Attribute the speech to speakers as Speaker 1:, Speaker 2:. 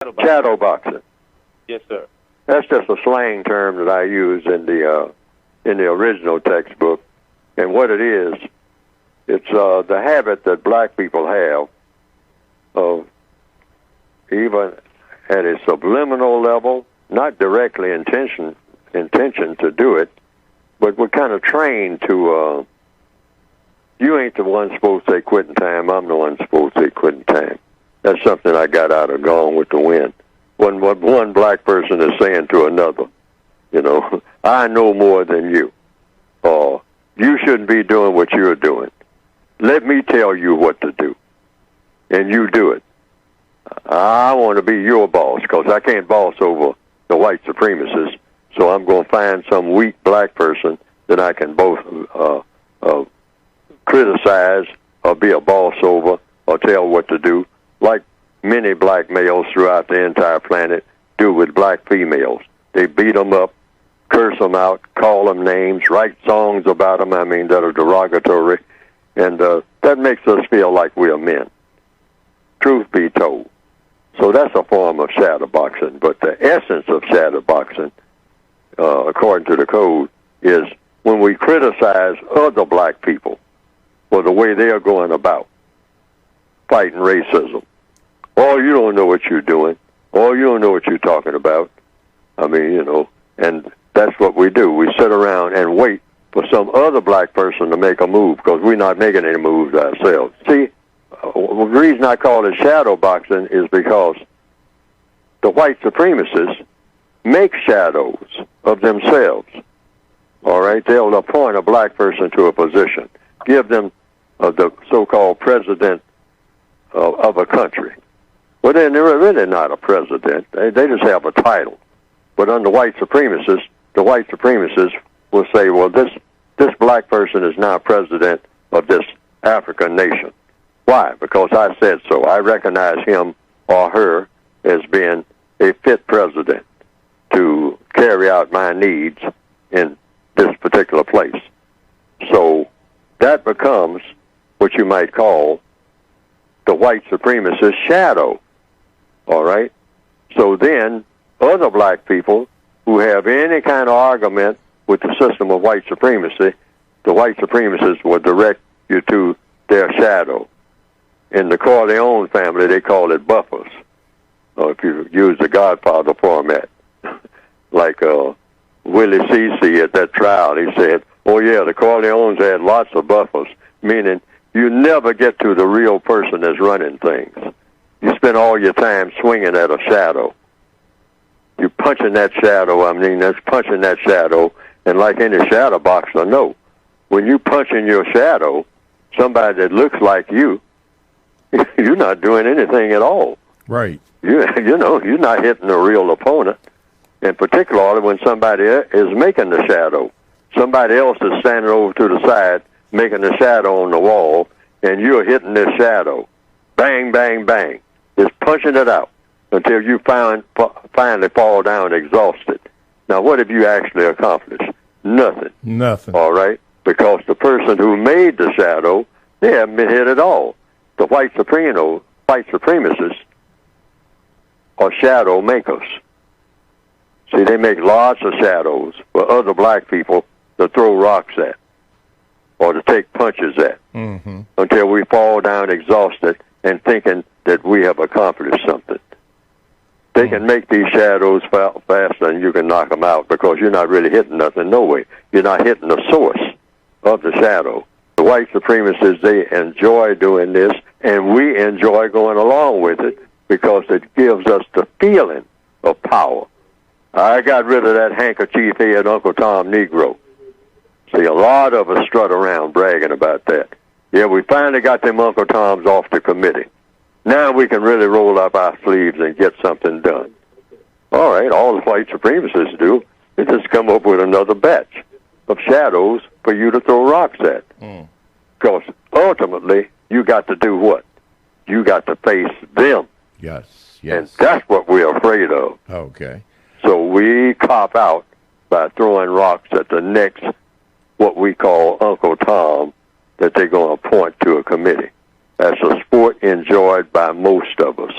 Speaker 1: Shadow boxing.
Speaker 2: Yes, sir.
Speaker 1: That's just a slang term that I use in the original textbook. And what it is, it's the habit that black people have of, even at a subliminal level, not directly intention to do it, but we're kind of trained to, you ain't the one supposed to say quitting time, I'm the one supposed to say quitting time. That's something I got out of Gone with the Wind. What one black person is saying to another, you know, I know more than you, or you shouldn't be doing what you're doing. Let me tell you what to do, and you do it. I want to be your boss because I can't boss over the white supremacists, so I'm going to find some weak black person that I can both criticize or be a boss over or tell what to do, like many black males throughout the entire planet do with black females. They beat them up, curse them out, call them names, write songs about them, that are derogatory, and that makes us feel like we're men. Truth be told. So that's a form of shadow boxing, but the essence of shadow boxing, according to the code, is when we criticize other black people for the way they are going about fighting racism. Oh, you don't know what you're doing. Oh, you don't know what you're talking about. And that's what we do. We sit around and wait for some other black person to make a move because we're not making any moves ourselves. See, the reason I call it shadow boxing is because the white supremacists make shadows of themselves. All right? They'll appoint a black person to a position, give them the so-called president of a country. Well, then they're really not a president. They just have a title. But under white supremacists, the white supremacists will say, well, this black person is now president of this African nation. Why? Because I said so. I recognize him or her as being a fit president to carry out my needs in this particular place. So that becomes what you might call the white supremacist shadow. All right? So then other black people who have any kind of argument with the system of white supremacy, the white supremacists will direct you to their shadow. In the Corleone family, they call it buffers. If you use the Godfather format, like Willie Cece at that trial, he said, oh yeah, the Corleones had lots of buffers, meaning you never get to the real person that's running things. You spend all your time swinging at a shadow. You're punching that shadow, that's punching that shadow, and like any shadow boxer, no. When you punch in your shadow, somebody that looks like you, you're not doing anything at all.
Speaker 3: Right.
Speaker 1: You're not hitting a real opponent, and particularly when somebody is making the shadow. Somebody else is standing over to the side making the shadow on the wall, and you're hitting this shadow. Bang, bang, bang. Just punching it out until you finally fall down exhausted. Now, what have you actually accomplished? Nothing.
Speaker 3: Nothing.
Speaker 1: All right? Because the person who made the shadow, they haven't been hit at all. The white supremacists are shadow makers. See, they make lots of shadows for other black people to throw rocks at or to take punches at until we fall down exhausted and thinking that we have accomplished something. They can make these shadows faster than you can knock them out because you're not really hitting nothing, no way. You're not hitting the source of the shadow. The white supremacists, they enjoy doing this, and we enjoy going along with it because it gives us the feeling of power. I got rid of that handkerchief head Uncle Tom Negro. See, a lot of us strut around bragging about that. Yeah, we finally got them Uncle Toms off the committee. Now we can really roll up our sleeves and get something done. All right, all the white supremacists do is just come up with another batch of shadows for you to throw rocks at. Because ultimately, you got to do what? You got to face them.
Speaker 3: Yes.
Speaker 1: And that's what we're afraid of.
Speaker 3: Okay.
Speaker 1: So we cop out by throwing rocks at the next, what we call Uncle Tom, that they're going to appoint to a committee. That's a sport enjoyed by most of us.